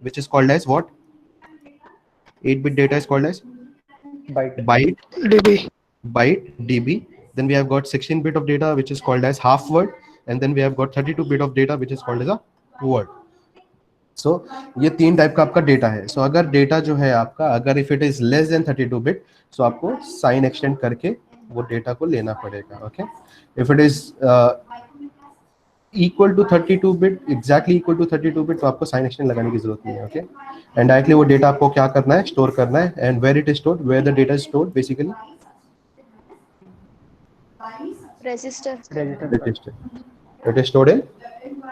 which is called as what? 8-bit data is called as byte DB. dB. Then we have got 16-bit of data which is called as half word, and then we have got 32-bit of data which is called as a word. So ये 3 type का आपका data है. So अगर data जो है आपका, अगर if it is less than 32 bit, so आपको साइन एक्सटेंड करके वो डेटा को लेना पड़ेगा. Okay, if it is equal to 32 bit, exactly equal to 32 bit, तो आपको साइन एक्सटेंड लगाने की जरूरत नहीं है. ओके, एंड डायरेक्टली वो डेटा आपको क्या करना है, स्टोर करना है. And where it is stored, where the data is stored, basically Register. register. It is stored in,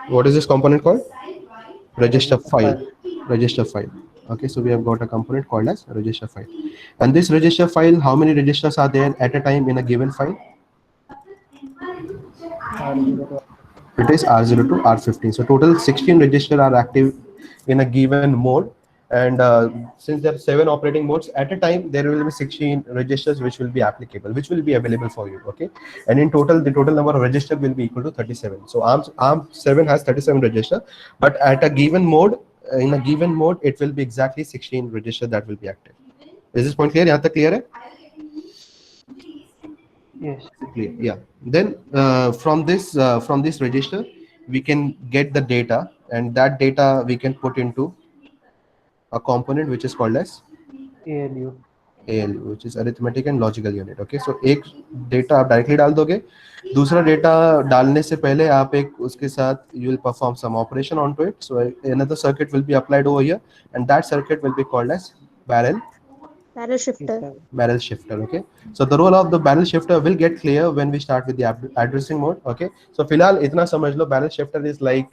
what is this component called? Register file. Register file. Okay, so we have got a component called as register file. And this register file, how many registers are there at a time in a given file? It is R0 to R15. So total 16 registers are active in a given mode. And since there are 7 operating modes at a time, there will be 16 registers which will be applicable, which will be available for you. Okay, and in total, the total number of registers will be equal to 37. So ARM7 has 37 registers, but at a given mode, in a given mode, it will be exactly 16 registers that will be active. Is this point clear? Yahan tak clear hai? Yes. Clear. Yeah. Then from this register, we can get the data, and that data we can put into a component which is called as ALU, which is arithmetic and logical unit. Okay, so एक data आप directly डाल दोगे, दूसरा data डालने से पहले आप एक उसके साथ you will perform some operation onto it. So another circuit will be applied over here, and that circuit will be called as barrel Shifter. barrel shifter. Okay, so the role of the barrel shifter will get clear when we start with the addressing mode. Okay, so फिलहाल इतना समझ लो, barrel shifter is like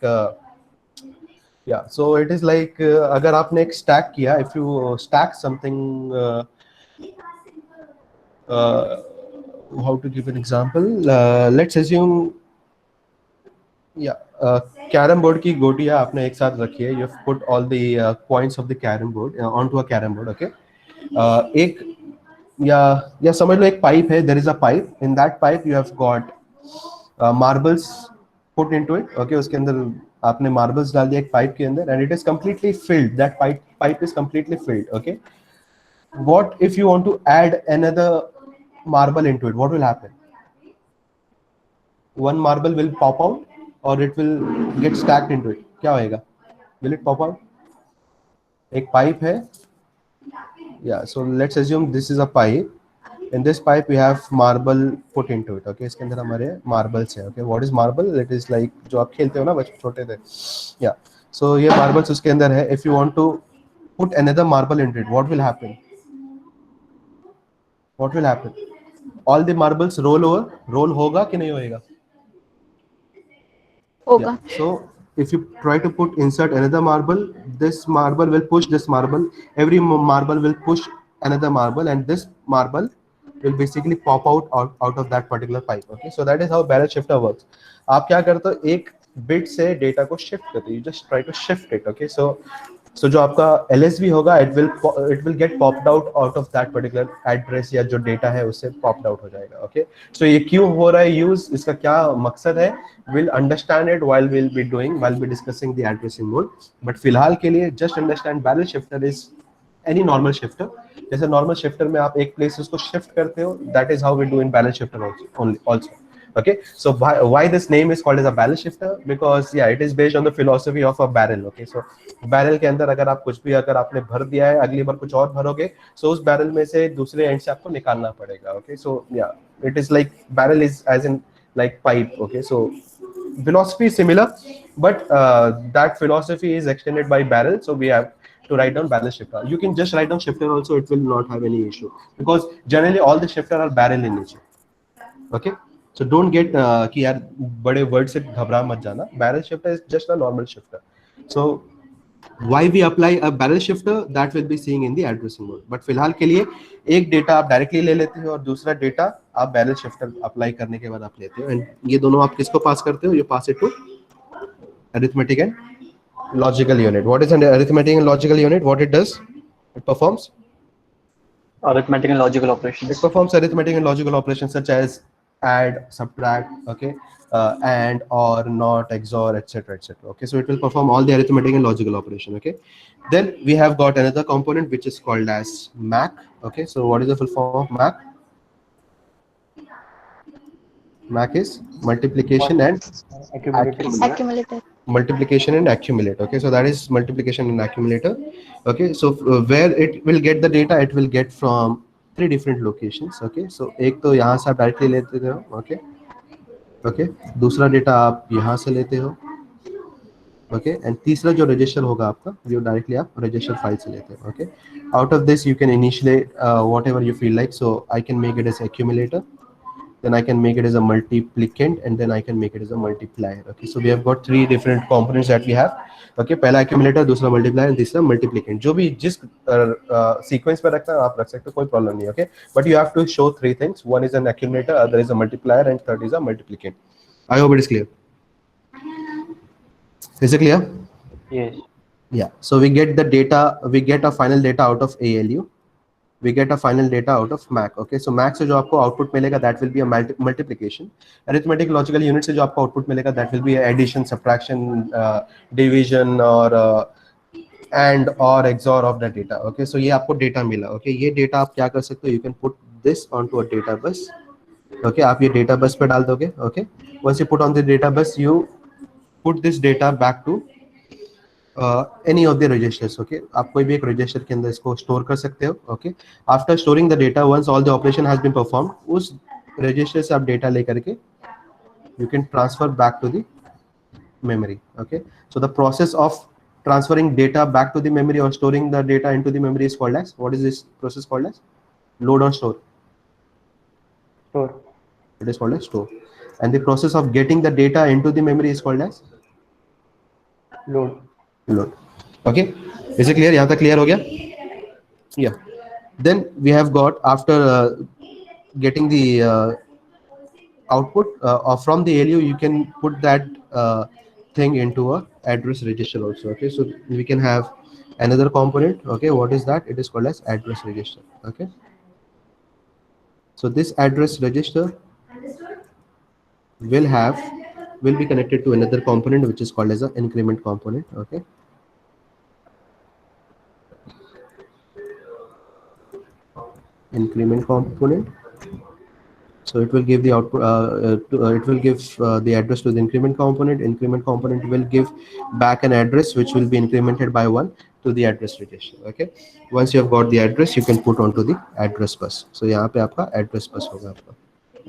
yeah, so it is like अगर आपने एक stack किया, if you stack something, how to give an example, let's assume, yeah, carrom board की गोटियां आपने एक साथ रखी है, you have put all the points of the carrom board onto a carrom board. Okay, एक या समझ लो एक पाइप है, there is a pipe, in that pipe you have got marbles put into it. Okay, उसके अंदर आपने marbles डाल दिया एक पाइप के अंदर, and it is completely filled, that pipe is completely filled. Okay, what if you want to add another marble into it? What will happen? One marble will pop out or it will get stacked into it. क्या होएगा? Will it pop out? एक pipe है, yeah, so let's assume this is a pipe. In this pipe we have marble put into it. Okay, इसके अंदर हमारे marbles है. Okay, what is marble? It is like जो आप खेलते हो ना बच्चे छोटे थे, yeah, so ये marbles उसके अंदर है. If you want to put another marble into it, what will happen? What will happen? All the marbles roll over. Roll होगा कि नहीं होएगा? होगा. Yeah. So if you try to insert another marble, this marble will push this marble. Every marble will push another marble, and this marble will basically pop out of that particular pipe. Okay, so that is how barrel shifter works. आप क्या करते हो, एक bit से data को shift करते हो. You just try to shift it. Okay, so जो आपका LSB होगा, it will get popped out of that particular address, या जो डेटा है उससे popped out हो जाएगा. Okay, so ये क्यों हो रहा है यूज, इसका क्या मकसद है, we'll understand it while we discussing the addressing mode. But फिलहाल के लिए just understand barrel shifter is any normal shifter. जैसे normal shifter में आप एक place उसको shift करते हो, that is how we do in barrel shifter also. Okay, so why this name is called as a barrel shifter? Because yeah, it is based on the philosophy of a barrel. Okay, so barrel के अंदर अगर आप कुछ भी अगर आपने भर दिया है, अगली बार कुछ और भरोगे, so उस barrel में से दूसरे end से आपको निकालना पड़ेगा. Okay, so yeah, it is like barrel is as in like pipe. Okay, so philosophy is similar, but that philosophy is extended by barrel, so we have to write down barrel shifter. You can just write down shifter also, it will not have any issue, because generally all the shifter are barrel in nature. Okay, so don't get कि यार बड़े word से घबरा मत जाना. Barrel shifter is just a normal shifter. So why we apply a barrel shifter, that will be seeing in the addressing mode. But फिलहाल के लिए एक डेटा आप डायरेक्टली ले लेते हो और दूसरा डेटा आप barrel shifter अप्लाई करने के बाद आप लेते हो, एंड ये दोनों आप किसको पास करते हो? ये pass it to arithmetic and logical unit. What is an arithmetic and logical unit? What it does? It performs arithmetic and logical operations. It performs arithmetic and logical operations such as add, subtract, okay, and, or, not, XOR, etc, etc. Okay, so it will perform all the arithmetic and logical operation. Okay, then we have got another component which is called as MAC. Okay, so what is the full form of MAC? MAC is multiplication and Accumulator. Accumulator. multiplication and accumulate. Okay, so that is multiplication and accumulator. Okay, so where it will get the data, it will get from three different locations. Okay, so एक तो यहाँ से आप directly लेते हो. Okay, okay, दूसरा data आप यहाँ से लेते हो. ओके, एंड तीसरा जो रजिस्टर होगा आपका, जो डायरेक्टली आप रजिस्टर फाइल से लेते हैं. Okay, out of this you can initialize whatever you feel like. So I can make it as accumulator, then I can make it as a multiplicand, and then I can make it as a multiplier. Okay, so we have got three different components that we have. Okay, पहला accumulator, दूसरा multiplier, and तीसरा multiplicand. जो भी जिस sequence पे रखना है आप रख सकते हो, कोई problem नहीं. Okay, but you have to show three things. One is an accumulator, other is a multiplier, and third is a multiplicand. I hope it is clear. Is it clear? Yes. Yeah, so we get the data, we get a final data out of ALU, we get a final data out of MAC. Okay, so MAC से जो आपको output मिलेगा, that will be a multiplication. Arithmetic logical unit से जो आपको output मिलेगा, that will be addition, subtraction, division, or and, or, XOR of the data. Okay, so ये आपको data मिला. Okay, ये data आप क्या कर सकते हो, you can put this onto a data bus. Okay, आप ये data bus पे डाल दोगे. Okay, once you put on the data bus, you put this data back to any of the registers. Okay, आप कोई भी एक register के अंदर इसको store कर सकते हो. Okay, after storing the data, once all the operation has been performed, उस register से आप data लेकर के you can transfer back to the memory. Okay, so the process of transferring data back to the memory or storing the data into the memory is called as, what is this process called as? Load or store? Store. It is called as store. And the process of getting the data into the memory is called as Load. load. Okay, is it clear? यहाँ तक clear हो गया? Yeah, then we have got, after getting the output from the ALU, you can put that thing into a address register also. Okay, so we can have another component. Okay, what is that? It is called as address register. Okay, so this address register will be connected to another component which is called as an increment component. Okay, increment component. So it will give the output, it will give the address to the increment component. Increment component will give back an address which will be incremented by 1 to the address register. Okay, once you have got the address, you can put onto the address bus. So यहाँ पे आपका address bus होगा आपका.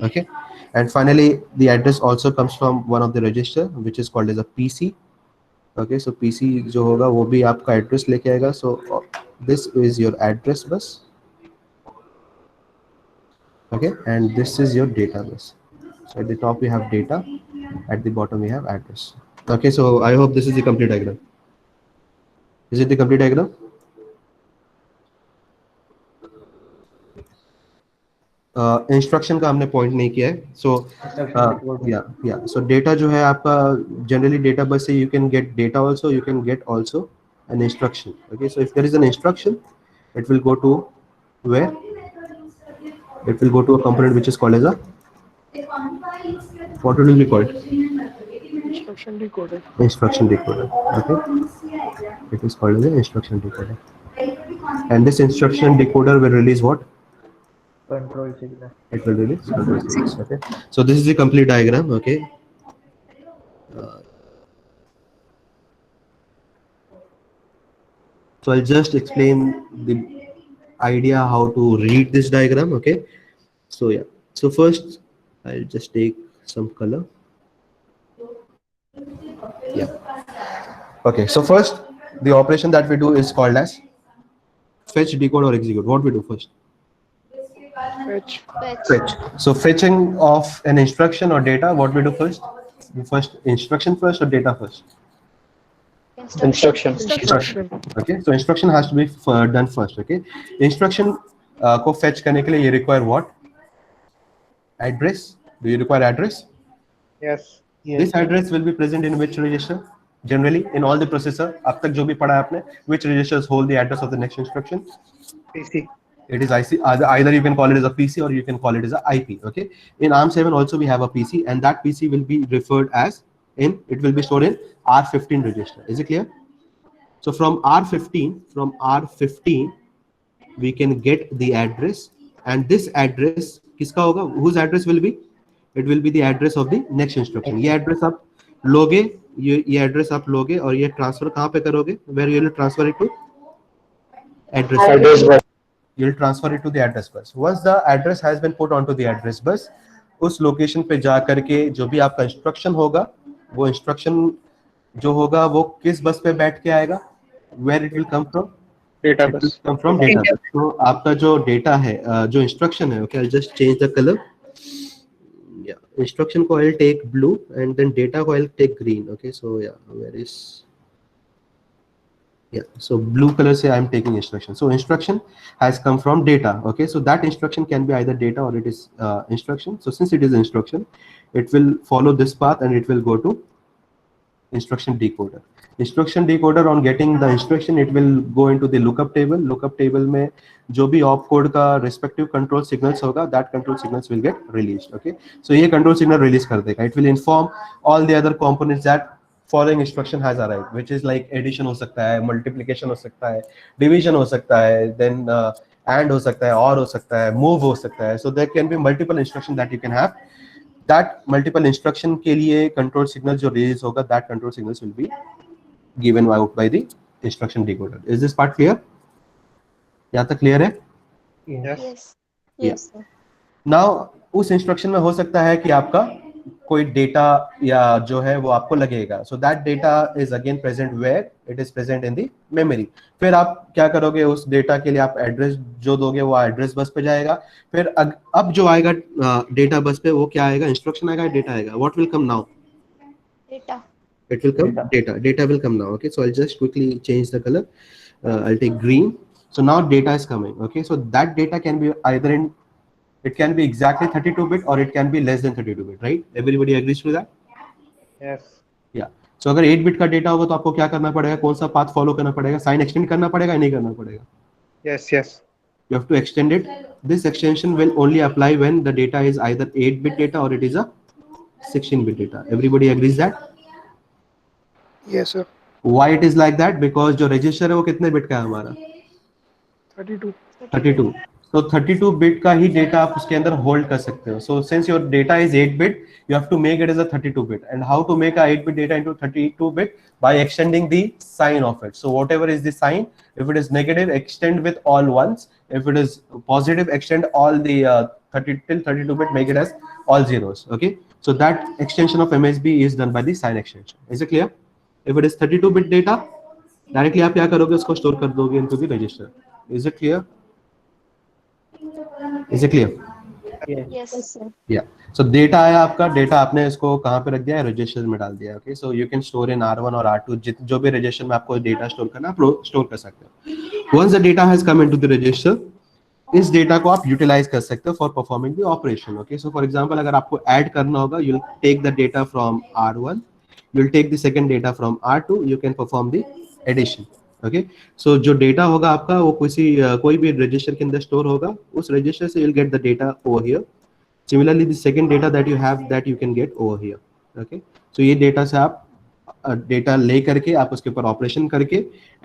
Okay, and finally the address also comes from one of the register which is called as a PC. Okay, so PC जो होगा वो भी आपका address लेके आएगा. So this is your address bus. Okay, and this is your database. So at the top we have data, at the bottom we have address. Okay, so I hope this is the complete diagram. Is it the complete diagram? Instruction का हमने point नहीं किया है. सो या सो data जो है आपका generally data bus से you can get data also, you can get also an instruction. Okay, so if there is an instruction, it will go to where? It will go to a component which is called as a, what will it be called? Instruction decoder. Instruction decoder. Okay, it is called as an instruction decoder. And this instruction decoder will release what? Control signal. It will release control signals. Okay, so this is the complete diagram. Okay, so I'll just explain the idea how to read this diagram. Okay, so yeah, so first I'll just take some color. Yeah, okay, so first the operation that we do is called as fetch, decode, or execute. What we do first? Fetch. So fetching of an instruction or data, what we do first? First instruction first or data first? Instruction. Okay, so instruction has to be done first. Okay, instruction को fetch करने के लिए you require what? Address. Do you require address? Yes. This address will be present in which register? Generally in all the processor. अब तक जो भी पढ़ा है आपने, which registers hold the address of the next instruction? PC. It is IC. Either you can call it as a PC or you can call it as a IP. Okay. In ARM7 also we have a PC, and that PC will be referred as in. It will be stored in R15 register. Is it clear? So from R15 we can get the address, and this address किसका होगा? Whose address will be? It will be the address of the next instruction. ये address आप लोगे, ये address आप लोगे और ये transfer कहाँ पे करोगे? Where you will transfer it to? Address. Address bus. You'll transfer it to the address bus. Once the address has been put onto the address bus, उस लोकेशन पे जा करके जो भी आपका इंस्ट्रक्शन होगा, वो इंस्ट्रक्शन जो होगा वो किस बस पे बैठ के आएगा? Where it will come from? Data It will bus. come from data bus. तो आपका जो डेटा है, जो इंस्ट्रक्शन है, okay, I'll just change the color. Yeah, instruction को I'll take blue and then data को I'll take green. Okay, so yeah, where is? Yeah, so blue color say I'm taking instruction. So instruction has come from data. Okay, so that instruction can be either data or it is instruction. So since it is instruction, it will follow this path and it will go to instruction decoder. Instruction decoder, on getting the instruction, it will go into the lookup table. Lookup table में जो भी opcode का respective control signals होगा, that control signals will get released. Okay, so ये control signal release कर देगा. It will inform all the other components that following instruction has arrived, which is like addition हो सकता है, multiplication हो सकता है, division हो सकता है, then and हो सकता है, or हो सकता है, move हो सकता है. So there can be multiple instruction that you can have. That multiple instruction के लिए control signal जो release होगा, that control signals will be given out by the instruction decoder. Is this part clear? यहाँ तक clear है? Yes. Yes. Yeah. Yes, sir. Now उस instruction में हो सकता है कि आपका कोई डेटा या जो है वो आपको लगेगा. So that data is again present where? It is present in the memory. फिर आप क्या करोगे? उस डेटा के लिए आप एड्रेस जो दोगे वो एड्रेस बस पे जाएगा. फिर अब जो आएगा डेटा बस पे वो क्या आएगा? इंस्ट्रक्शन आएगा, डेटा आएगा. What will come now? Data. It will come data. Data will come now. Okay, so I'll just quickly change the color. I'll take green. So now data is coming. Okay, so that data can be either in, it can be exactly 32-bit or it can be less than 32-bit, right? Everybody agrees to that? Yes. Yeah. So अगर 8-bit का data होगा तो आपको क्या करना पड़ेगा? कौन सा पाथ फॉलो करना पड़ेगा? साइन एक्सटेंड करना पड़ेगा या नहीं करना पड़ेगा? Yes. Yes. You have to extend it. This extension will only apply when the data is either 8-bit data or it is a 16-bit data. Everybody agrees that? Yes, sir. Why it is like that? Because जो register है वो कितने bit का है हमारा? 32. 32. So 32 bit का ही data आप उसके अंदर hold कर सकते हो. So since your data is 8 bit, you have to make it as a 32 bit. And how to make a 8 bit data into 32 bit? By extending the sign of it. So whatever is the sign, if it is negative, extend with all ones. If it is positive, extend all the 30 till 32 bit, make it as all zeros. Okay. So that extension of MSB is done by the sign extension. Is it clear? If it is 32 bit data, directly आप क्या करोगे? उसको store कर दोगे into the register. Is it clear? Is it clear? Yes, sir. Yeah. So data आया आपका, data आपने इसको कहाँ पे रख दिया है? Register में डाल दिया है. Okay. So you can store in R1 और R2 जो भी register में आपको data store करना आप store कर सकते हो. Once the data has come into the register, इस data को आप utilize कर सकते हो for performing the operation. Okay. So for example, अगर आपको add करना होगा, you'll take the data from R1, you'll take the second data from R2, you can perform the addition. Okay. So जो data होगा आपका वो कोई भी register के अंदर store होगा, उस register से you'll get the data over here. Similarly, the second data that you have, that you can get over here. Okay. So ये data से आप डेटा ले करके आप उसके ऊपर ऑपरेशन करके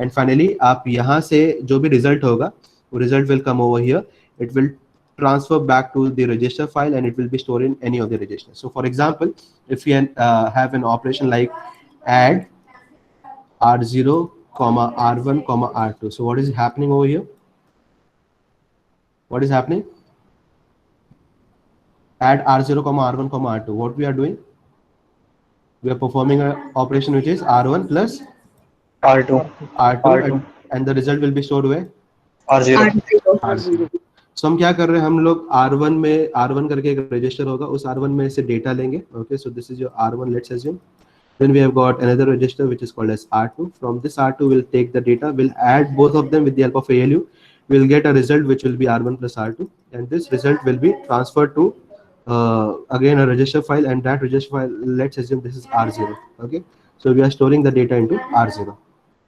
एंड फाइनली आप यहाँ से जो भी रिजल्ट होगा वो result will come over here. It will transfer back to the register file and it will be stored in any of the registers. So for example, if we have an operation like add R0, R1, R2. So what is happening over here? What is happening? Add R0, R1, R2. What we are doing? We are performing an operation which is R1 plus R2. And the result will be stored where? R0. So हम क्या कर रहे हैं? हम लोग R1 में R1 करके एक रजिस्टर होगा, उस R1 में से डेटा लेंगे. Okay, so this is your R1, let's assume. Then we have got another register which is called as R2. From this R2 we'll take the data, we'll add both of them with the help of ALU. We'll get a result which will be R1 plus R2, and this result will be transferred to again a register file, and that register file, let's assume this is R0. Okay, so we are storing the data into R0.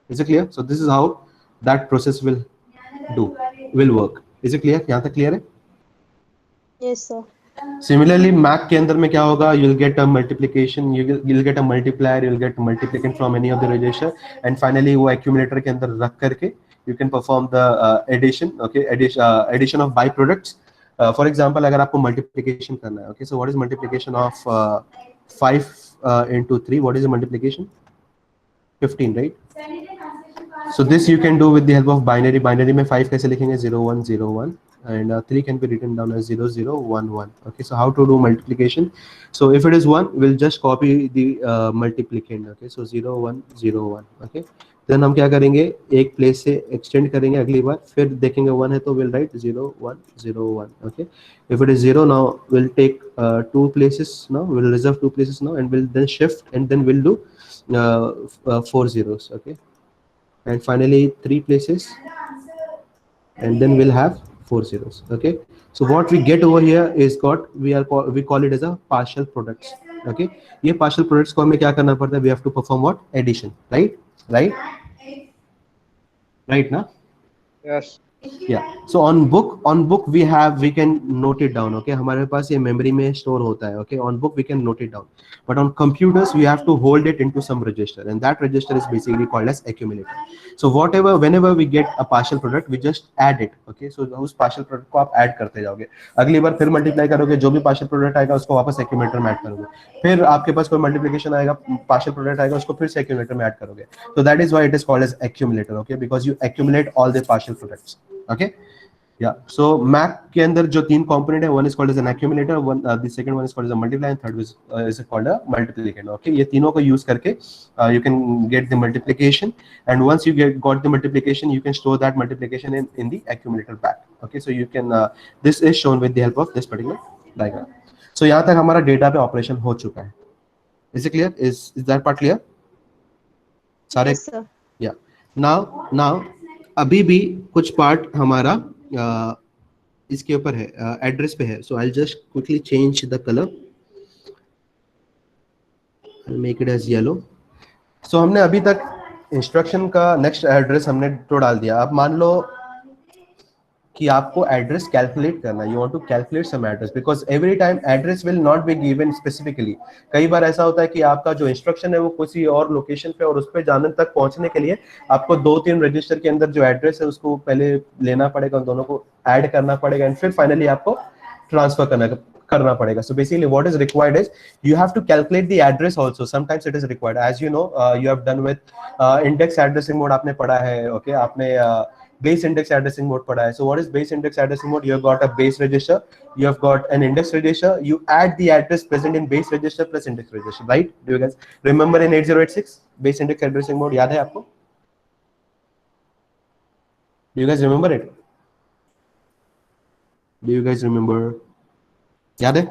Is it clear? So this is how that process will work. Is it clear? यहाँ तक clear है? Yes, sir. Similarly Mac के अंदर में क्या होगा, you will get a multiplication, you will get a multiplier, you will get multiplicand from any of the register, and finally वो accumulator के अंदर रख करके you can perform the addition, okay, addition of by products. For example अगर आपको multiplication करना है, okay, so what is multiplication of 5 into 3, what is the multiplication? 15, right? So this you can do with the help of binary. Binary में 5 कैसे लिखेंगे? 0 1 0 1, and 3 can be written down as 0 0 1 1. Okay, so how to do multiplication? So if it is 1, we'll just copy the multiplicand. Okay, so 0 1 0 1. Okay, then हम क्या करेंगे, एक place से extend करेंगे अगली बार, फिर देखेंगे 1 है तो we'll write 0 1 0 1. Okay, if it is 0 now, we'll take 2 places now, we'll reserve 2 places now, and we'll then shift, and then we'll do 4 zeros. Okay, and finally 3 places, and then we'll have 4 zeros. Okay, so what we get over here is we call it as a partial products. Okay, ये partial products को हमें क्या करना पड़ता है? We have to perform what? Addition, right ना? Yes. Yeah, so on book we can note it down. Okay, हमारे पास ये memory में store होता है. Okay, on book we can note it down, but on computers we have to hold it into some register, and that register is basically called as accumulator. So whenever we get a partial product, we just add it. Okay, so उस partial product को आप add करते जाओगे, अगली बार फिर multiply करोगे, जो भी partial product आएगा उसको वापस accumulator में add करोगे, फिर आपके पास कोई multiplication आएगा, partial product आएगा, उसको फिर से accumulator में add करोगे. So that is why it is called as accumulator. Okay, because you accumulate all the partial products. Okay, yeah, so Mac के अंदर जो 3 component है, one is called as an accumulator, the second one is called as a multiplier, and third is called a multiplicand. Okay, ये तीनों को use करके you can get the multiplication, and once you got the multiplication, you can store that multiplication in the accumulator back. Okay, so you can this is shown with the help of this particular diagram. So यहाँ तक हमारा data पे operation हो चुका है. Is it clear? Is that part clear? सारे? Yes, sir. Yeah. Now अभी भी कुछ पार्ट हमारा इसके ऊपर है, एड्रेस पे है. So I just quickly change the colour, I make it as yellow. सो हमने अभी तक इंस्ट्रक्शन का नेक्स्ट एड्रेस हमने तो डाल दिया. अब मान लो कि आपको एड्रेस कैलकुलेट करना है, you want to calculate some address, because every time address will not be given specifically. कई बार ऐसा होता है कि आपका जो इंस्ट्रक्शन है वो किसी और लोकेशन पे, और उस पे जाने तक पहुंचने के लिए आपको 2-3 रजिस्टर के अंदर जो एड्रेस है उसको पहले लेना पड़ेगा, उन दोनों को ऐड करना पड़ेगा, एंड फिर फाइनली आपको ट्रांसफर करना पड़ेगा. So basically what is required is you have to calculate the address also. Sometimes it is required, as you know, you have done with index addressing mode आपने पढ़ा है. Okay, आपने base index addressing mode पढ़ा है. So what is base index addressing mode? You have got a base register, you have got an index register, you add the address present in base register plus index register, right? Do you guys remember in 8086 base index addressing mode? याद है आपको? Do you guys remember it? Do you guys remember? याद है?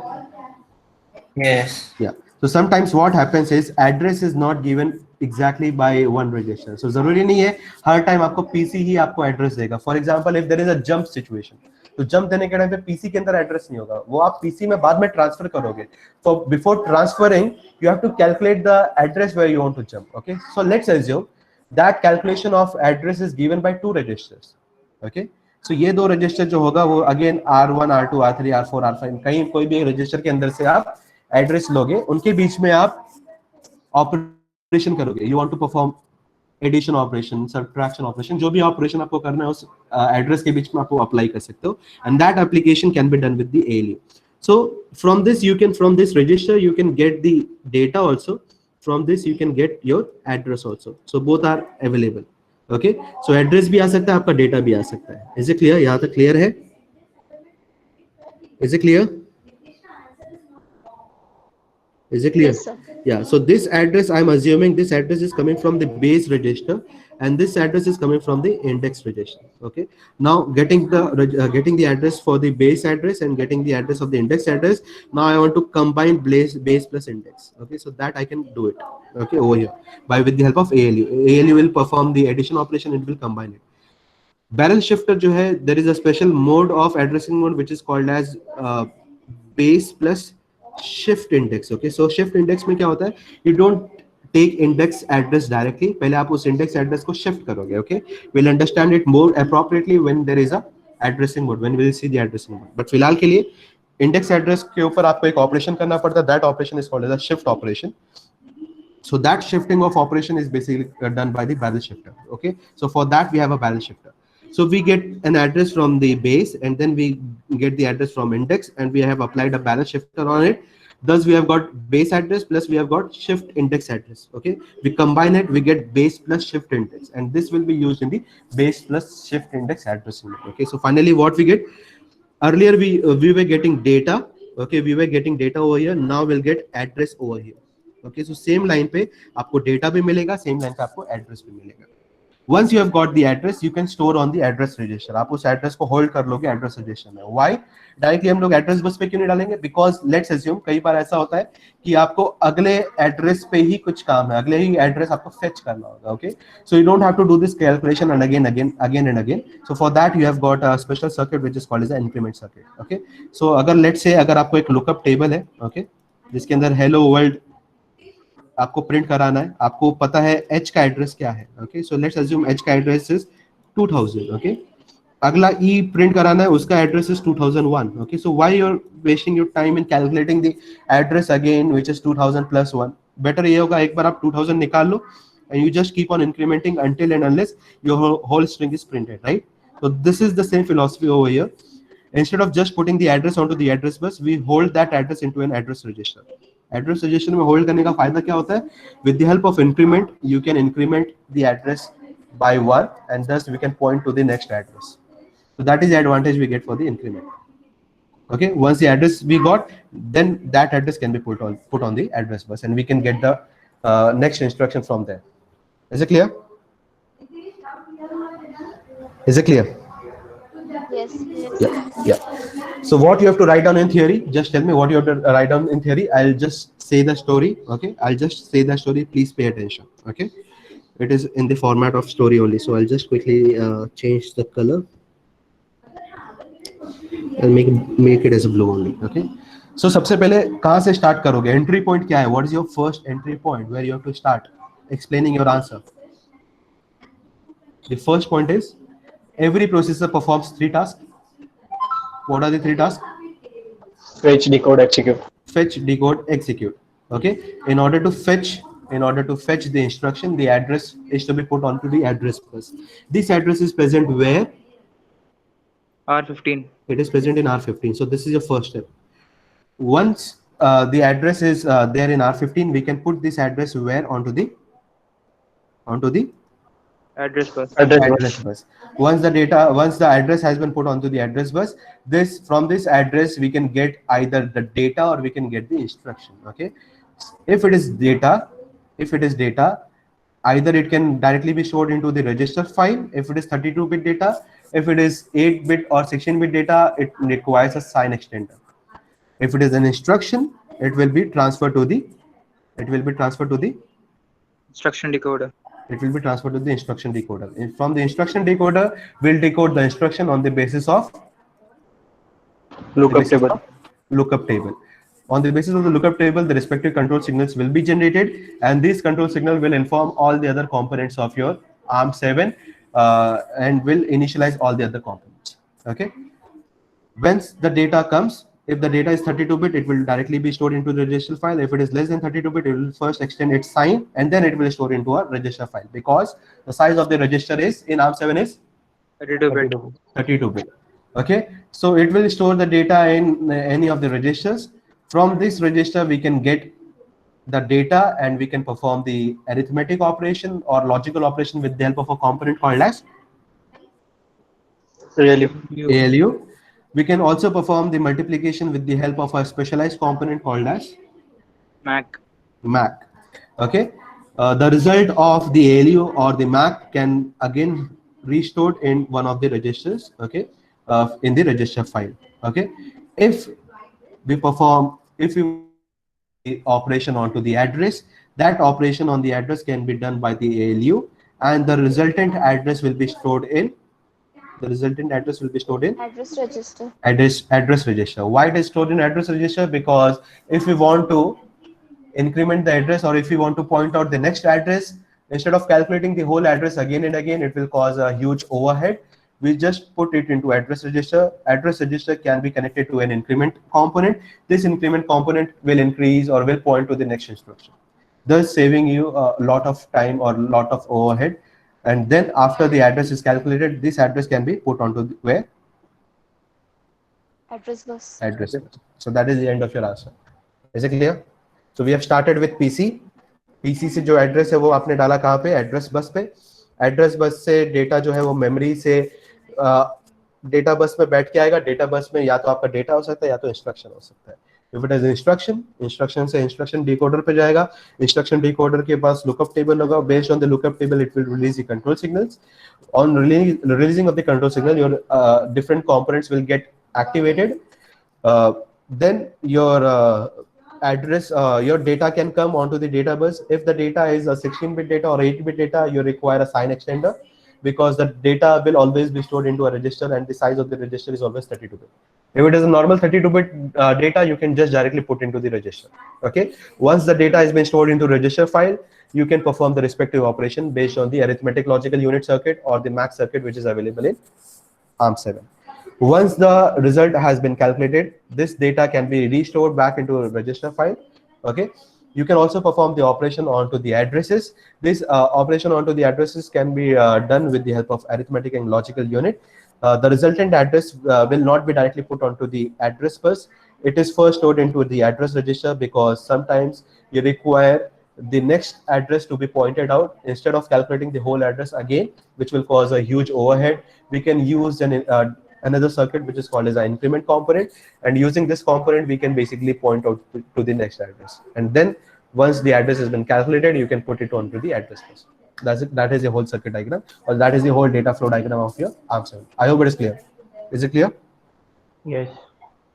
Yes. Yeah. So sometimes what happens is address is not given exactly by one register. So जरूरी नहीं है हर time आपको PC ही आपको एड्रेस देगा. For example, if there is a jump situation, तो jump देने के टाइम पे PC के अंदर एड्रेस नहीं होगा, वो आप PC में बाद में ट्रांसफर करोगे. So before transferring, you have to calculate the address where you want to jump. Okay. So let's assume that calculation of address is given by 2 registers. Okay. So ये 2 register जो होगा वो again R1 R2 R3 R4 R5 कहीं कोई भी register के अंदर से आप एड्रेस लोगे, उनके बीच में आप ऑपरेशन करोगे. You want to perform addition operation, subtraction operation, जो भी ऑपरेशन आपको करना है उस एड्रेस के बीच में आपको अप्लाई कर सकते हो, and that application can be done with the ALU. So from this register you can get the data also, from this you can get your address also. So both are available. Okay, so address भी आ सकता है, आपका data भी आ सकता है. Is it clear? यहाँ तक clear है? Is it clear? Is it clear? Yes, sir. Yeah, so this address, I'm assuming this address is coming from the base register, and this address is coming from the index register. Okay, now getting the address for the base address and getting the address of the index address, now I want to combine base plus index. Okay, so that I can do it, okay, over here with the help of ALU. ALU will perform the addition operation, it will combine it. Barrel shifter जो है, there is a special mode of addressing mode which is called as base plus shift index. Okay, so shift index में क्या होता है? You don't take index address directly, पहले आप उस index address को shift करोगे. Okay, we'll understand it more appropriately when there is a addressing mode, when we will see the addressing mode. But फिलहाल के लिए इंडेक्स एड्रेस के ऊपर आपको एक ऑपरेशन करना पड़ता है. That operation is called as a shift operation. So that shifting of operation is basically done by the barrel shifter. Okay, so for that we have a barrel shifter. So we get an address from the base, and then we get the address from index, and we have applied a barrel shifter on it. Thus we have got base address plus we have got shift index address. Okay, we combine it, we get base plus shift index, and this will be used in the base plus shift index addressing. Okay, so finally what we get, earlier we were getting data. Okay, we were getting data over here. Now we'll get address over here. Okay, so same line पे आपको data भी मिलेगा, same line पे आपको address भी मिलेगा. Once you have got the address, you can store on the address register. आप उस address को hold कर लोगे address register में. Why? Directly हम लोग address bus पे क्यों नहीं डालेंगे? Because let's assume कई बार ऐसा होता है कि आपको अगले address पे ही कुछ काम है, अगले ही address आपको fetch करना होगा. Okay, so you don't have to do this calculation and again and again. So for that you have got a special circuit which is called as an increment circuit. Okay, so अगर let's say अगर आपको एक lookup table है, okay, जिसके अंदर hello world आपको print कराना है, आपको पता है h का एड्रेस क्या है. Okay, so let's assume h का एड्रेस इज 2000. ओके, अगला e प्रिंट कराना है, उसका address is 2001. Okay, so why you are wasting your time in calculating the address again which is 2000 plus 1. Better ये होगा एक बार आप 2000 निकाल लो and you just keep on incrementing until and unless your whole string is printed, right? So this is the same philosophy over here. Instead of just putting the address onto the address bus, we hold that address into an address register. Address register में hold करने का फायदा क्या होता है? With the help of increment, you can increment the address by 1, and thus we can point to the next address. So that is the advantage we get for the increment. Okay, once the address we got, then that address can be put on the address bus, and we can get the next instruction from there. Is it clear? Is it clear? Yes. Yeah. So what you have to write down in theory, just tell me what you have to write down in theory. I'll just say the story. Okay, I'll just say the story, please pay attention. Okay, it is in the format of story only, so I'll just quickly change the color and make it as a blue only. Okay, so सबसे पहले कहाँ से start करोगे? Entry point क्या है? What is your first entry point where you have to start explaining your answer? The first point is every processor performs 3 tasks. What are the 3 tasks? Fetch, decode, execute. Fetch, decode, execute. Okay, in order to fetch the instruction, the address is to be put onto the address bus. This address is present where? R15. It is present in R15. So this is your first step. Once the address is there in R15, we can put this address where? Onto the Address bus. address bus. Once the address has been put onto the address bus, from this address we can get either the data or we can get the instruction. Okay, if it is data, either it can directly be stored into the register file. If it is 32-bit data, if it is 8-bit or 16-bit data, it requires a sign extender. If it is an instruction, it will be transferred to the Instruction decoder. it will be transferred to the instruction decoder. And from the instruction decoder, we'll decode the instruction on the basis of Lookup table. Lookup table. On the basis of the lookup table, the respective control signals will be generated, and this control signal will inform all the other components of your ARM7 and will initialize all the other components. Okay. Once the data comes, if the data is 32-bit, it will directly be stored into the register file. If it is less than 32-bit, it will first extend its sign, and then it will store into a register file, because the size of the register is in ARM7 is 32-bit. Okay, so it will store the data in any of the registers. From this register, we can get the data, and we can perform the arithmetic operation or logical operation with the help of a component called as ALU. We can also perform the multiplication with the help of a specialized component called as MAC. Okay, the result of the ALU or the MAC can again restored in one of the registers. Okay, in the register file. Okay, if we want to the operation onto the address, that operation on the address can be done by the ALU, and the resultant address will be stored in address register. Address register. Why it is stored in address register? Because if we want to increment the address, or if we want to point out the next address, instead of calculating the whole address again and again, it will cause a huge overhead. we just put it into address register. Address register can be connected to an increment component. This increment component will increase or will point to the next instruction, thus saving you a lot of time or lot of overhead. And then after the address is calculated, this address can be put onto where? Address bus. Address bus. So that is the end of your answer. Is it clear? So we have started with PC. PC से जो address है वो आपने डाला कहाँ पे? Address bus पे. Address bus से डेटा जो है वो मेमोरी से डेटा बस में बैठ के आएगा. डेटा बस में या तो आपका डेटा हो सकता है या तो इंस्ट्रक्शन हो सकता है. If it is instruction, instruction से instruction decoder पे जाएगा. Instruction decoder के पास lookup table होगा. Based on the lookup table, it will release the control signals. On releasing of the control signal, your different components will get activated. Then your address, your data can come onto the data bus. If the data is a 16-bit data or 8-bit data, you require a sign extender, because the data will always be stored into a register and the size of the register is always 32-bit. If it is a normal 32-bit data, you can just directly put into the register. Okay. Once the data has been stored into register file, you can perform the respective operation based on the arithmetic logical unit circuit or the max circuit which is available in ARM7. Once the result has been calculated, this data can be restored back into a register file. Okay. You can also perform the operation onto the addresses. This operation onto the addresses can be done with the help of arithmetic and logical unit. The resultant address will not be directly put onto the address bus. It is first stored into the address register, because sometimes you require the next address to be pointed out instead of calculating the whole address again, which will cause a huge overhead. We can use another circuit which is called as an increment component, and using this component we can basically point out to the next address, and then once the address has been calculated, you can put it onto the address bus. That's it. That is the whole circuit diagram, or that is the whole data flow diagram of your ARM7. I hope it is clear. Is it clear? Yes.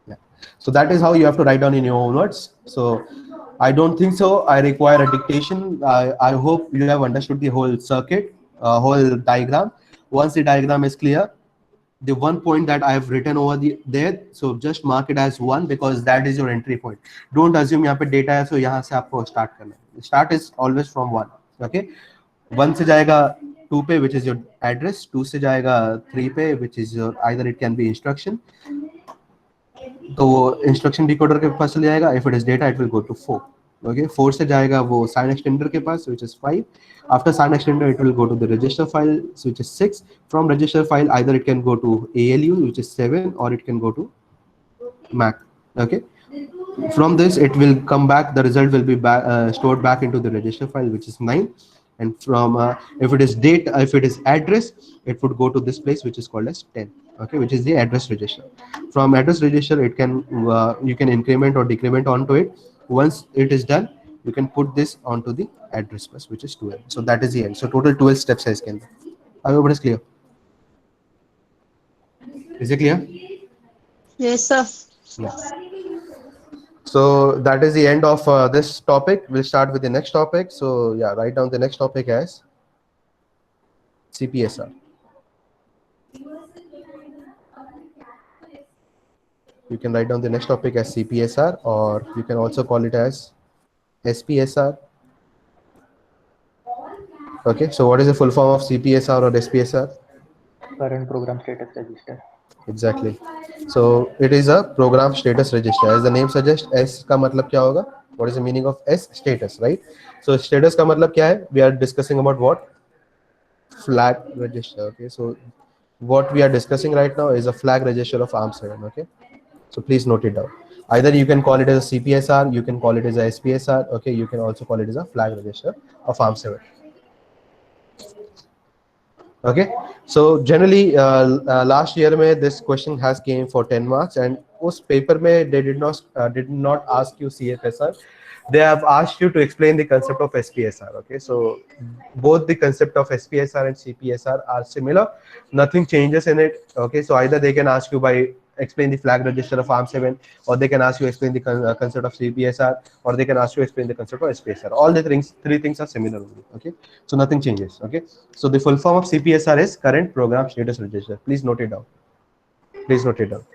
Yeah. So that is how you have to write down in your own words. So I don't think so I require a dictation. I hope you have understood the whole circuit, whole diagram. Once the diagram is clear, the one point that I have written over there, so just mark it as 1, because that is your entry point. Don't assume यहाँ पे data है, so यहाँ से आपको start करना है. Start is always from 1. Okay. 1 से जाएगा 2 पे, which is your address. 2 से जाएगा 3 पे, which is your either it can be instruction. तो instruction decoder के पास चले जाएगा. If it is data, it will go to 4. Okay. 4 से जाएगा वो sign extender के पास, which is 5. After sign extender, it will go to the register file, which is 6. From register file, either it can go to ALU, which is 7, or it can go to Mac. Okay. From this, it will come back. The result will be stored back into the register file, which is 9. And from if it is date, if it is address, it would go to this place, which is called as 10. Okay, which is the address register. From address register, it can you can increment or decrement onto it. Once it is done, you can put this onto the address bus, which is 12. So that is the end. So total 12 steps is can. I hope it is clear. Is it clear? Yes, sir. Yeah. So that is the end of this topic. We'll start with the next topic. So yeah, write down the next topic as CPSR. You can write down the next topic as CPSR, or you can also call it as SPSR. Okay, so what is the full form of CPSR or SPSR? Current program status register. Exactly. So it is a program status register. As the name suggests, S का मतलब क्या होगा? What is the meaning of S? Status, right? So status का मतलब क्या है? We are discussing about what? Flag register. Okay, so what we are discussing right now is a flag register of ARM7. Okay, so please note it down. Either you can call it as a CPSR, you can call it as a SPSR. Okay, you can also call it as a flag register of ARM7. Okay, so generally last year mein this question has came for 10 marks, and us paper mein they did not ask you CFSR. They have asked you to explain the concept of SPSR. Okay, so both the concept of SPSR and CPSR are similar. Nothing changes in it. Okay, so either they can ask you by explain the flag register of ARM7, or they can ask you explain the concept of CPSR, or they can ask you explain the concept of SPSR. All the three things are similar only. Okay, so nothing changes. Okay, so the full form of CPSR is current program status register. Please note it down. Please note it down.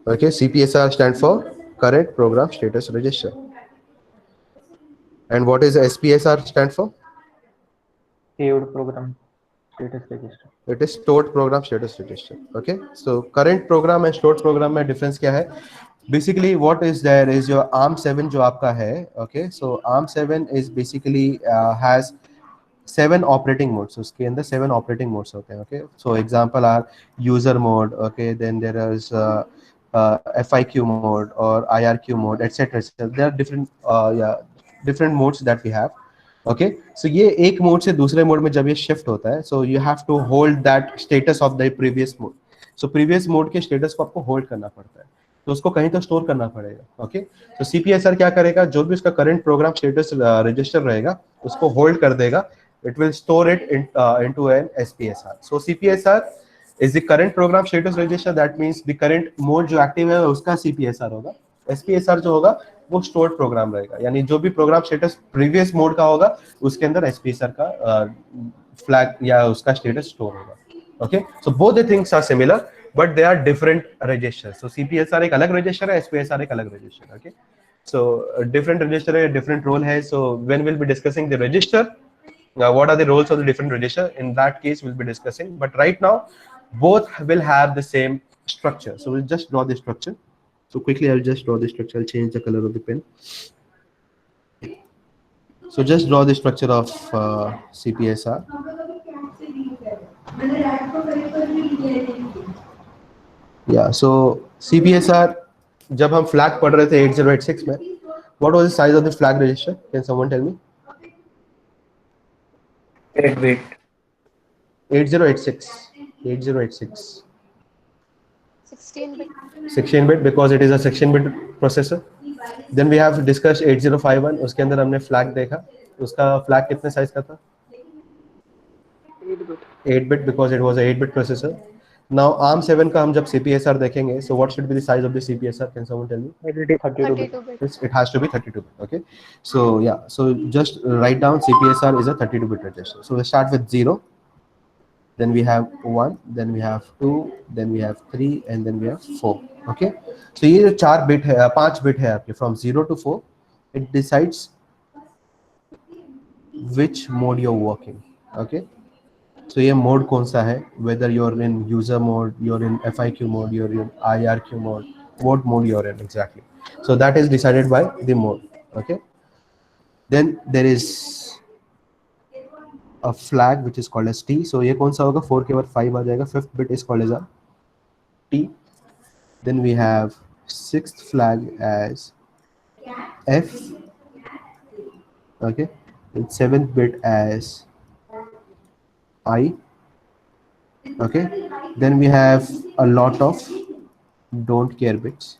Okay, CPSR stands for current program status register. And what is SPSR stand for? saved program status register. It is stored program status register. Okay, so current program and stored program में difference क्या है? Basically what is there is your ARM7 जो आपका है. Okay, so ARM7 is basically has 7 operating modes. उसके अंदर 7 operating modes होते हैं. Okay, so example are user mode. Okay, then there is FIQ mode or IRQ mode, etc. There are different different modes that we have. Okay so ये एक mode से दूसरे mode में जब ये शिफ्ट होता है so you have to hold that status of the previous mode. So previous mode के स्टेटस को आपको होल्ड करना पड़ता है, तो उसको कहीं तो स्टोर करना पड़ेगा. ओके तो सीपीएसआर क्या करेगा, जो भी उसका करंट प्रोग्राम स्टेटस रजिस्टर रहेगा उसको होल्ड कर देगा. It will store it into an SPSR. So CPSR is the current program status register. That means the current mode जो एक्टिव है उसका सीपीएसआर होगा. एसपीएसआर जो होगा वो स्टोर्ड प्रोग्राम रहेगा, यानी जो भी प्रोग्राम स्टेटस प्रीवियस मोड का होगा उसके अंदर एसपीएसआर का फ्लैग या उसका स्टेटस स्टोर होगा. Okay so both the things are similar but they are different register. So CPSR एक अलग रजिस्टर है, एसपीएसआर एक अलग register. Okay so different register है, डिफरेंट रोल है. So when will be discussing the register, what are the roles of the different register, in that case we'll be discussing, but right now both will have the same structure. So we'll just draw the structure. So quickly I'll just draw the structure. I'll change the color of the pen. So just draw the structure of CPSR. Yeah, so CPSR जब हम flag पढ़ रहे थे 8086 में, what was the size of the flag register? Can someone tell me? 8 bit. 8086. 8086. 16 bit. 16 bit because it is a 16 bit processor. Then we have discussed 8051. उसके अंदर हमने flag देखा. उसका flag कितने size का था? 8 bit because it was a 8 bit processor. Now ARM7 का हम जब CPSR देखेंगे, so what should be the size of the CPSR? Can someone tell me? It is 32 bit. 32 bit. It has to be 32 bit. Okay. So yeah. So just write down CPSR is a 32 bit register. So we start with 0. Then we have 1, then we have 2, then we have 3, and then we have 4. Okay, so ये जो 4 bit है, 5 bit है आपके from 0 to 4, it decides which mode you're working. Okay, so ये mode कौन सा है, whether you're in user mode, you're in FIQ mode, you're in IRQ mode, what mode you're in exactly. So that is decided by the mode. Okay, then there is a flag which is called as T. So ये कौन सा होगा, 4 के बाद 5 आ जाएगा. 5th bit is called as a T. Then we have 6th flag as F. Okay, and 7th bit as I. Okay, then we have a lot of don't care bits.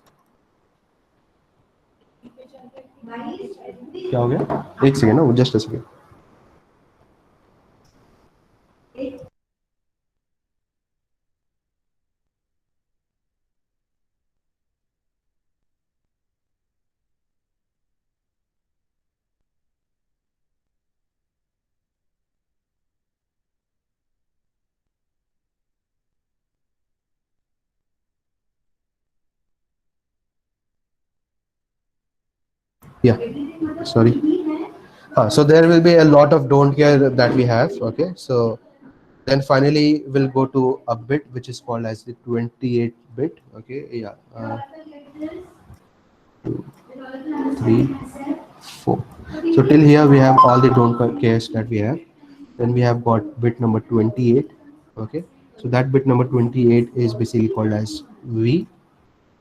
क्या हो गया, एक सेकेंड ना, just a second. Yeah, sorry. So there will be a lot of don't care that we have. Okay, so then finally we'll go to a bit which is called as the 28 bit. Okay, yeah, 2, 3, 4. So till here we have all the don't cares that we have. Then we have got bit number 28. Okay, so that bit number 28 is basically called as V.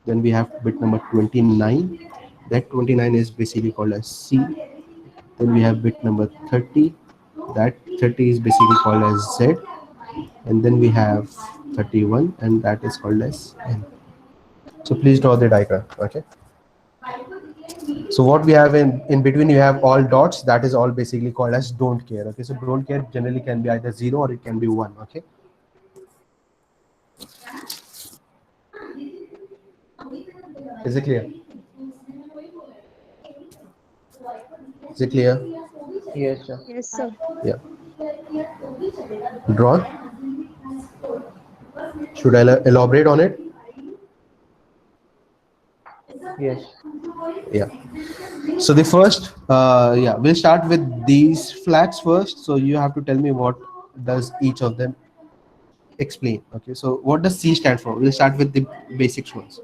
Then we have bit number 29. That 29 is basically called as C. Then we have bit number 30. That 30 is basically called as Z. And then we have 31, and that is called as N. So please draw the diagram. Okay. So what we have in between, you have all dots. That is all basically called as don't care. Okay. So don't care generally can be either 0 or it can be 1. Okay. Is it clear? Is it clear? Yes, sir. Yes, sir. Yeah. Drawn. Should I elaborate on it? Yes. Yeah. So the first, yeah, we'll start with these flags first. So you have to tell me what does each of them explain. Okay, so what does C stand for? We'll start with the basics ones.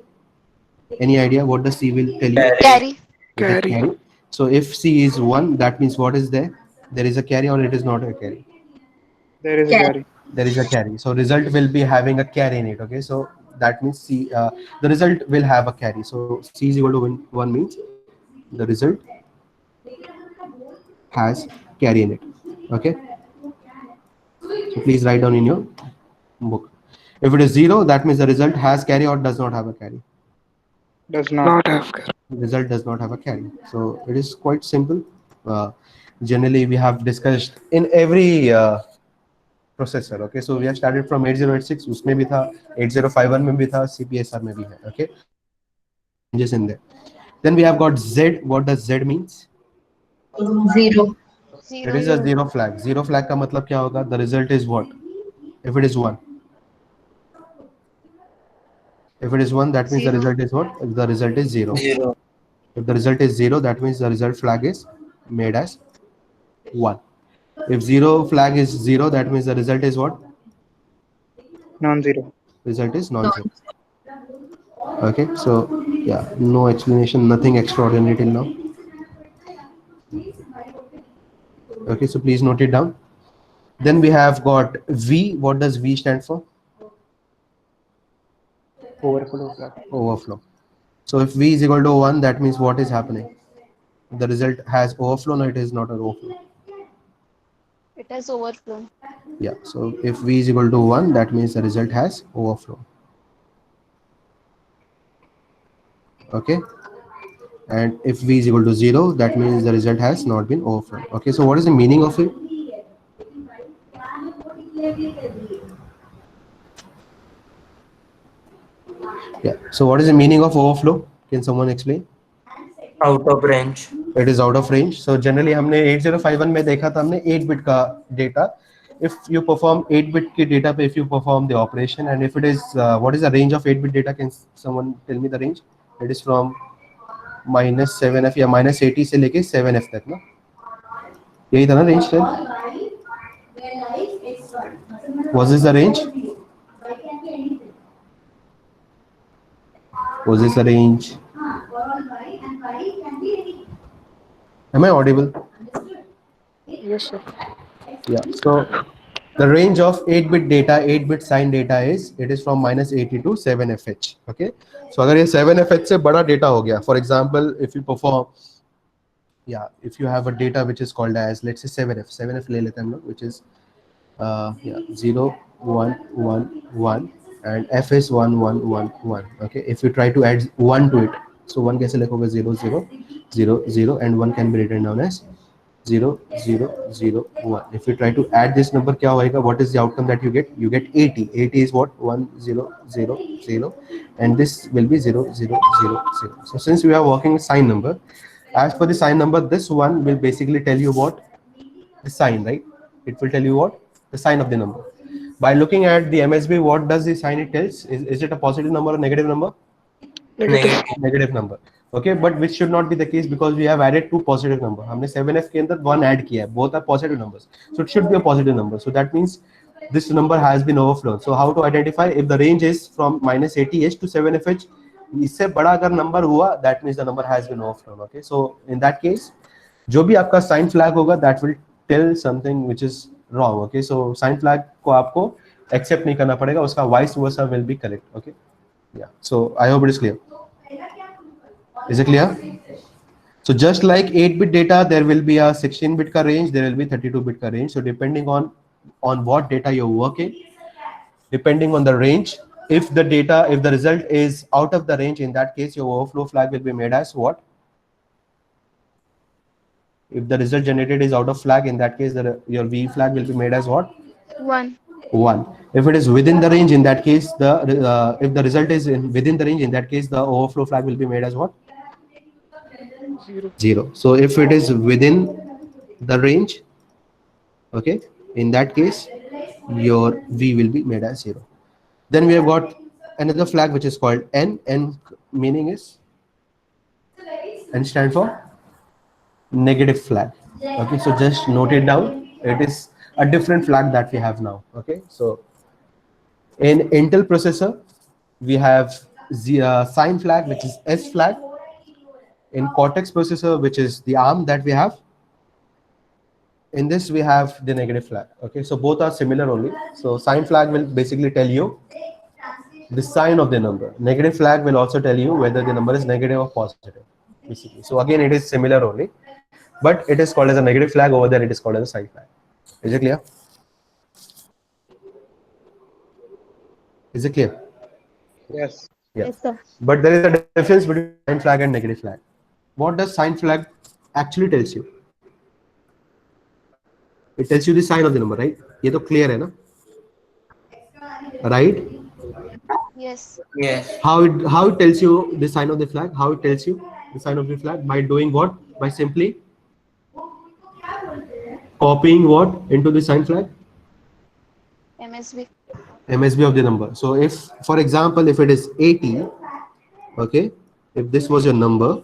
Any idea what the C will tell you? Carry. Carry. It is carry. So if C is 1, that means what is there? There is a carry or it is not a carry? There is a carry. There is a carry. So result will be having a carry in it. Okay, so that means C, the result will have a carry. So C is equal to 1 means the result has carry in it. Okay, so please write down in your book. If it is 0, that means the result has carry or does not have a carry. Does not. Result does not have a carry. So it is quite simple. uh, Generally we have discussed in every processor. Okay, so we have started from 8086, उसमें भी था, 8051 में भी था, CPSR में भी है. Okay, no changes in there. Then we have got Z. What does Z means? Zero. It is a zero flag. Zero flag का मतलब क्या होगा? The result is what? If it is 1. If it is 1, that means the Zero. result is what? The result is 0. 0. If the result is 0, that means the result flag is made as 1. If 0 flag is 0, that means the result is what? Non-zero. Result is non-zero. Okay, so yeah, no explanation, nothing extraordinary till now. Okay, so please note it down. Then we have got V. What does V stand for? Overflow flag. Overflow. So if V is equal to 1, that means what is happening? The result has overflow, no, it is not an overflow. It has overflown. Yeah, so if V is equal to 1, that means the result has overflow. Okay, and if V is equal to 0, that means the result has not been overflown. Okay, so what is the meaning of it? Yeah, so what is the meaning of overflow? Can someone explain? Out of range. It is out of range. So generally हमने 8051 में देखा था हमने 8 bit का data. If you perform 8 bit के data पे, if you perform the operation, and if it is what is the range of 8 bit data? Can someone tell me the range? It is from -7f या -80 से लेके 7f तक ना? यही था ना range? Was this the range? Was this the range? Am I audible? Yes, sir. Yeah. So the range of 8-bit data, 8-bit signed data is, it is from -80 to 7fh. Okay. So अगर ये 7fh से बड़ा data हो गया, for example, if you perform, yeah, if you have a data which is called as, let's say 7f ले लेते हैं हम लोग, which is yeah, 0 1 1 1 and f is 1 1 1 1. Okay, if you try to add 1 to it, so 1 कैसे लिखोगे? 0 0 0 0 and 1 can be written down as 0 0 0 1. If you try to add this number, क्या होएगा? What is the outcome that you get? You get 80. 80 is what? 1 0 0 0 and this will be 0 0 0 0. So since we are working with sign number, as per the sign number, this one will basically tell you what? The sign, right? It will tell you what? The sign of the number. By looking at the MSB, what does the sign it tells? Is it a positive number or negative number? Negative. Negative number. Okay, but which should not be the case because we have added two positive number. हमने 7f के अंदर 1 add किया है. Both are positive numbers, so it should be a positive number. So that means this number has been overflown. So how to identify? If the range is from -80h to 7fh, इससे बड़ा अगर number हुआ, that means the number has been overflown. Okay, so in that case, जो भी आपका sign flag होगा, that will tell something which is wrong. Okay, so sign flag को आपको accept नहीं करना पड़ेगा, उसका vice versa will be correct. Okay, yeah. So I hope it is clear. Is it clear? So just like 8-bit data, there will be a 16-bit ka range, there will be 32-bit ka range. So depending on what data you're working, depending on the range, if the result is out of the range, in that case your overflow flag will be made as what? If the result generated is out of flag, in that case your V flag will be made as what? 1. 1. If it is within the range, in that case if the result is within the range, in that case the overflow flag will be made as what? 0. So if it is within the range, okay, in that case your V will be made as 0. Then we have got another flag which is called N. N meaning is, N stand for negative flag. Okay, so just note it down. It is a different flag that we have now. Okay, so in Intel processor, we have the sign flag, which is S flag. In Cortex processor, which is the ARM that we have, in this we have the negative flag. Okay, so both are similar only. So sign flag will basically tell you the sign of the number. Negative flag will also tell you whether the number is negative or positive, basically. So again, it is similar only, but it is called as a negative flag. Over there, it is called as a sign flag. Is it clear? Is it clear? Yes. Yeah. Yes, sir. But there is a difference between sign flag and negative flag. What does sign flag actually tells you? It tells you the sign of the number, right? ये तो clear है ना? Right? Yes. Yes. How it tells you the sign of the flag? How it tells you the sign of the flag? By doing what? By simply copying what into the sign flag? MSB. MSB of the number. So if, for example, if it is 80, okay, if this was your number,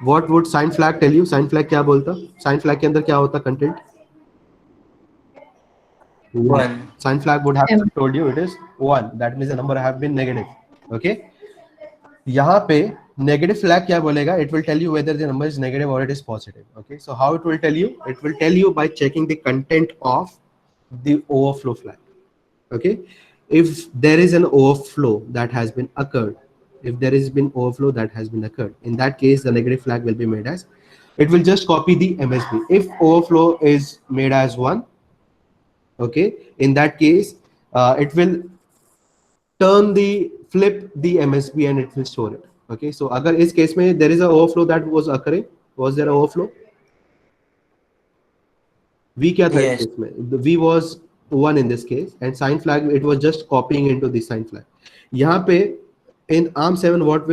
what would sign flag tell you? Sign flag क्या बोलता? Sign flag के अंदर क्या होता content? 1. 1. Sign flag would have M. told you it is 1. That means the number have been negative. Okay. यहाँ पे negative flag क्या बोलेगा? It will tell you whether the number is negative or it is positive. Okay. So how it will tell you? It will tell you by checking the content of the overflow flag. Okay. If there is an overflow that has been occurred, if there has been overflow that has been occurred, in that case, the negative flag will be made as, it will just copy the MSB. If overflow is made as 1, okay, in that case, it will flip the MSB and it will store it. Okay, so agar is case mein there is a overflow that was occurring, was there an overflow? V kya tha is Yes. case mein? The V was 1 in this case, and sign flag, it was just copying into the sign flag. Yahan pe in ARM7, what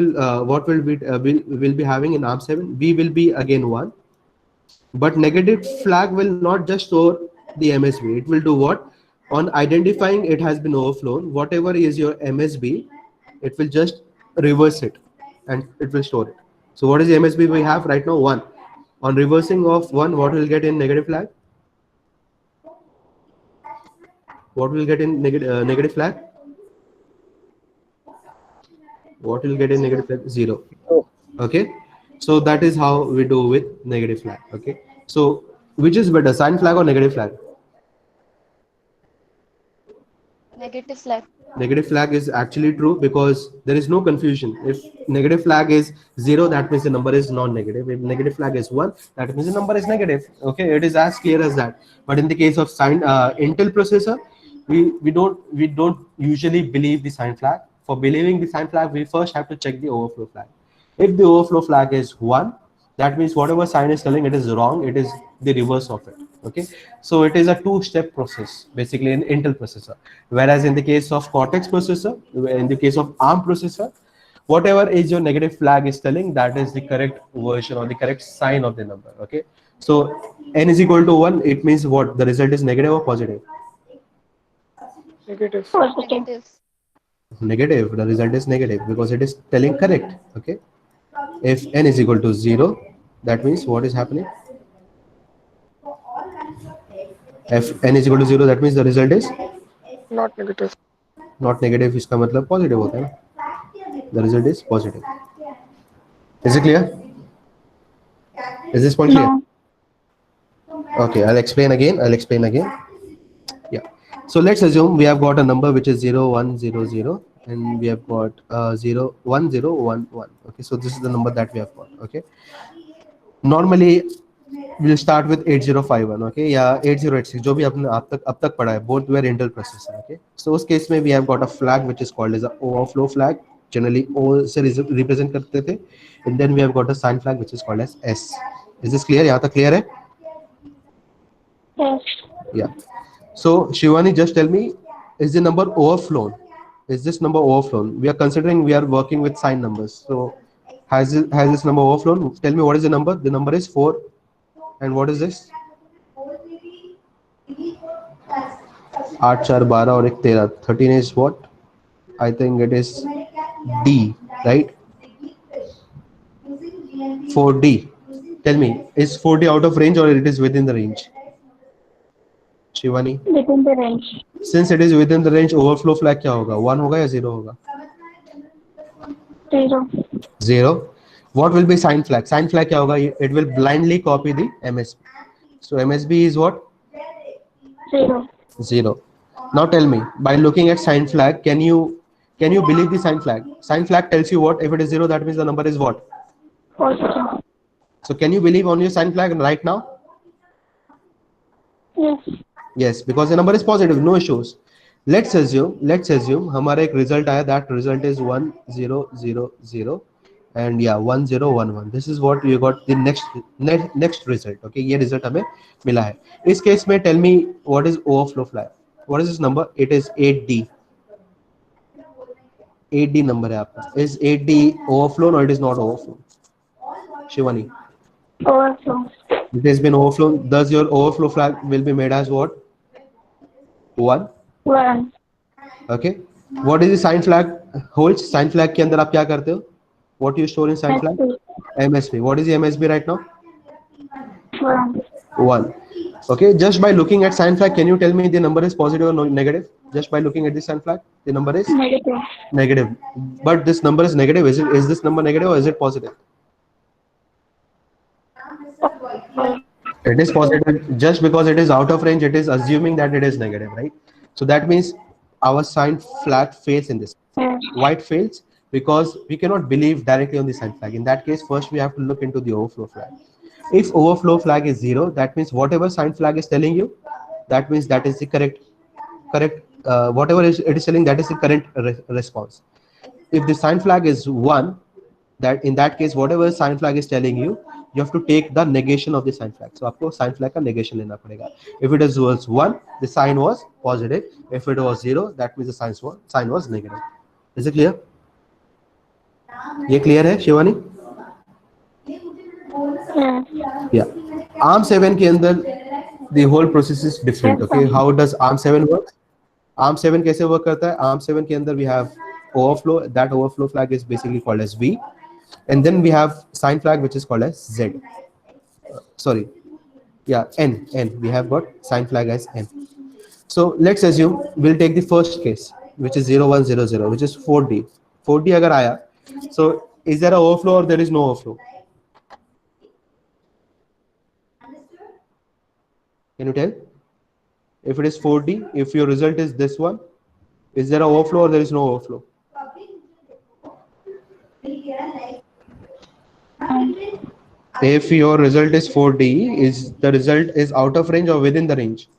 will be having in ARM7? V will be again 1, but negative flag will not just store the MSB. It will do what? On identifying it has been overflown, whatever is your MSB, it will just reverse it and it will store it. So what is the MSB we have right now? 1. On reversing of 1, what will get in negative flag? What will get in negative flag? What will get in negative flag? 0. Okay, so that is how we do with negative flag. Okay, so which is better, sign flag or negative flag? Negative flag. Negative flag is actually true because there is no confusion. If negative flag is 0, that means the number is non-negative. If negative flag is 1, that means the number is negative. Okay, it is as clear as that. But in the case of Intel processor, we don't usually believe the sign flag. For believing the sign flag, we first have to check the overflow flag. If the overflow flag is 1, that means whatever sign is telling it is wrong, it is the reverse of it. Okay, so it is a two-step process basically in Intel processor, whereas in the case of Cortex processor, in the case of ARM processor, whatever is your negative flag is telling, that is the correct version or the correct sign of the number. Okay, so n is equal to 1, it means what? The result is negative or positive? Negative. Negative. Negative. The result is negative because it is telling correct. Okay, if n is equal to 0, that means what is happening? If n is equal to 0, that means the result is Not negative. not negative. इसका मतलब positive होता है ना? The result is positive. Is it clear? Is this point clear? Okay, I'll explain again. Yeah. So let's assume we have got a number which is 0, 1, 0, 0, and we have got 0, 1, 0, 1, 1. Okay, so this is the number that we have got. Okay. Normally we'll start with 8051. Okay, या 8086 जो भी आपने अब तक पढ़ा है, both were Intel processor. Okay, so उस case में we have got a flag which is called as a overflow flag. Generally O से represent करते थे, and then we have got a sign flag which is called as S. Is this clear? यहाँ तक clear है? Yes. Yeah. So Shivani, just tell me, is the number overflown? Is this number overflown? We are considering we are working with sign numbers. So has this number overflown? Tell me what is the number? The number is 4. And what is this? 8 4 12 और 1 13. 13 is what? I think it is D, right? 4D. Tell me, is 4D out of range or it is within the range? Shivani, within the range. since it is within the range, overflow flag क्या होगा? 1 होगा या 0 होगा? 0. 0. What will be sign flag? Sign flag क्या होगा? It will blindly copy the MSB. So MSB is what? 0. 0. Now tell me, by looking at sign flag, can you believe the sign flag? Sign flag tells you what? If it is 0, that means the number is what? Positive. So can you believe on your sign flag right now? Yes. Yes, because the number is positive, no issues. Let's assume हमारा एक result आया, that result is 1 0 0 0 and yeah 1 0 1 1. This is what you got the next result. Okay, ये result हमें मिला है. इस case में tell me what is overflow flag? What is this number? It is 8D. 8D number है आपका. Is 8D overflow or it is not overflow? Shivani, Overflow. it has been overflown. Thus your overflow flag will be made as what? 1. 1. Okay. What is the sign flag holds? Sign flag के अंदर आप क्या करते हो? What you store in sign flag? MSB. What is the MSB right now? 1. 1. Okay. Just by looking at sign flag, can you tell me the number is positive or negative? Just by looking at the sign flag, the number is Negative. negative. But this number is negative. Is this number negative or is it positive? It is positive. Just because it is out of range, it is assuming that it is negative, right? So that means our sign flag fails in this. Yes. Why it fails? Because we cannot believe directly on the sign flag. In that case, first we have to look into the overflow flag. If overflow flag is 0, that means whatever sign flag is telling you, that means that is the correct. Whatever it is telling, that is the correct response. If the sign flag is 1, that in that case whatever sign flag is telling you, you have to take the negation of the sign flag. So आपको sign flag का negation लेना पड़ेगा. If it was 1, the sign was positive. If it was 0, that means the sign was negative. Is it clear? ये clear है Shivani? Yes. Yeah. ARM7 के अंदर the whole process is different. Okay, how does ARM7 work? ARM7 कैसे work करता है? ARM7 के अंदर we have overflow. That overflow flag is basically called as V, and then we have sign flag which is called as Z. Sorry, yeah, N. We have got sign flag as N. So let's assume we'll take the first case, which is 0100, which is 4D. 4D अगर आया, so is there a overflow or there is no overflow? Can you tell? If it is 4D, if your result is this one, is there a overflow or there is no overflow? If your result is 4D, is the result is out of range or within the range?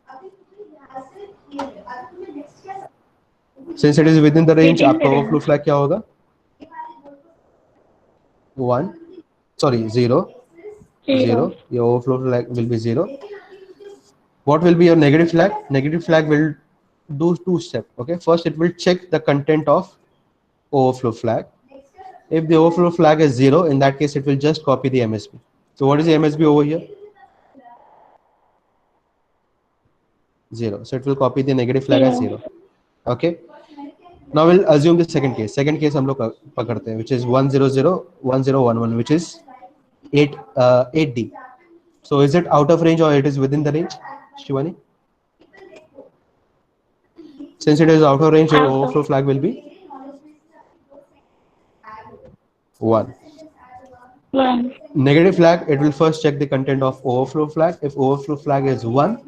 Since it is within the range, Within the आपका range. overflow flag क्या होगा? 1. Sorry, 0. 0. Your overflow flag will be 0. What will be your negative flag? Negative flag will do 2 steps. Okay, first it will check the content of overflow flag. If the overflow flag is 0, in that case it will just copy the MSB. So what is the MSB over here? 0. So it will copy the negative flag as 0. Okay. Now we'll assume the second case. Second case हम लोग पकड़ते हैं, which is 1001011, which is 8D. So is it out of range or it is within the range, Shivani? Since it is out of range, your overflow flag will be 1. 1. Negative flag, it will first check the content of overflow flag. If overflow flag is 1,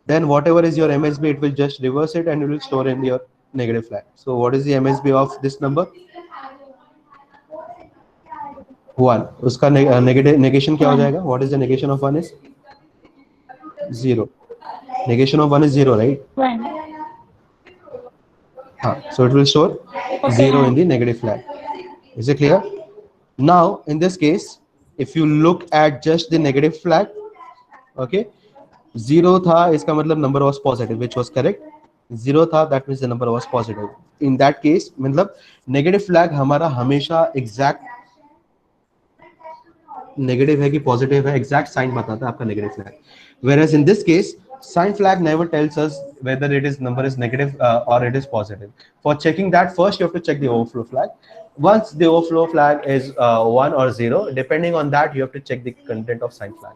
then whatever is your MSB, it will just reverse it and it will store in your negative flag. So what is the MSB of this number? 1. उसका negation क्या हो जाएगा? What is the negation of 1 is? 0. Negation of 1 is 0, right? 1. So it will store 0 in the negative flag. Is it clear? Now in this case, if you look at just the negative flag, okay, 0 था, इसका मतलब number was positive, which was correct. 0 था, that means the number was positive. In that case, मतलब negative flag हमारा हमेशा exact negative है कि positive है, exact sign बताता है आपका negative flag. Whereas in this case, Sign flag never tells us whether it is number is negative or it is positive. For checking that, first you have to check the overflow flag. Once the overflow flag is 1 or 0, depending on that, you have to check the content of sign flag.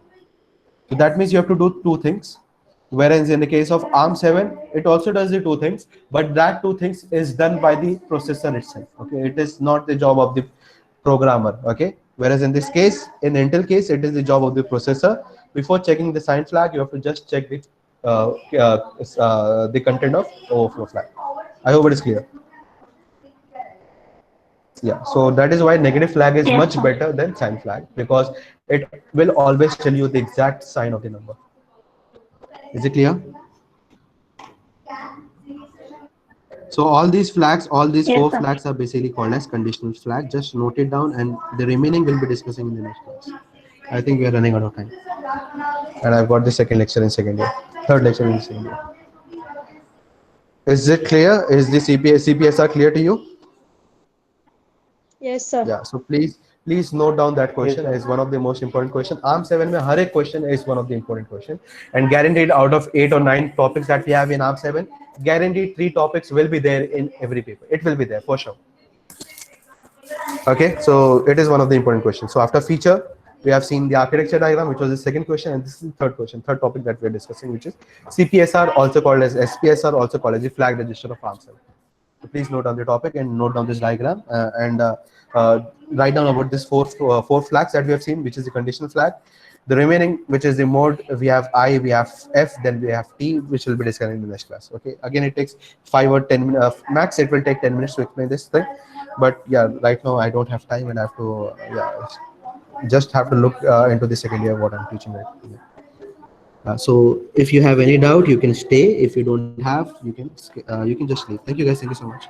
So that means you have to do two things. Whereas in the case of ARM7, it also does the two things, but that two things is done by the processor itself. Okay, it is not the job of the programmer. Okay, whereas in this case, in Intel case, it is the job of the processor. Before checking the sign flag, you have to just check the content of overflow flag. I hope it is clear. Yeah, so that is why negative flag is Yes, much sir. better than sign flag, because it will always tell you the exact sign of the number. Is it clear? So all these flags, all these Yes, four sir. flags are basically called as conditional flag. Just note it down, and the remaining we'll be discussing in the next class. I think we are running out of time, and I've got the second lecture in second year, third lecture in second year. Is it clear? Is the CPSR clear to you? Yes, sir. Yeah, so please note down that Yes, question sir. as one of the most important question. ARM7 में हर एक question is one of the important question, and guaranteed out of 8 or 9 topics that we have in ARM7, guaranteed 3 topics will be there in every paper. It will be there for sure. Okay, so it is one of the important questions. So after feature, we have seen the architecture diagram, which was the second question, and this is the third question, third topic that we are discussing, which is CPSR, also called as SPSR, also called as the flag register of ARM7. So please note down the topic and note down this diagram, and write down about this four flags that we have seen, which is the conditional flag. The remaining, which is the mode, we have I, we have F, then we have T, which will be discussed in the next class. Okay, again, it takes 5 or 10 minutes max. It will take 10 minutes to explain this thing, but yeah, right now I don't have time, and I have to just have to look into the second year what I'm teaching right now. So if you have any doubt, you can stay. If you don't have, you can just leave. Thank you guys. Thank you so much.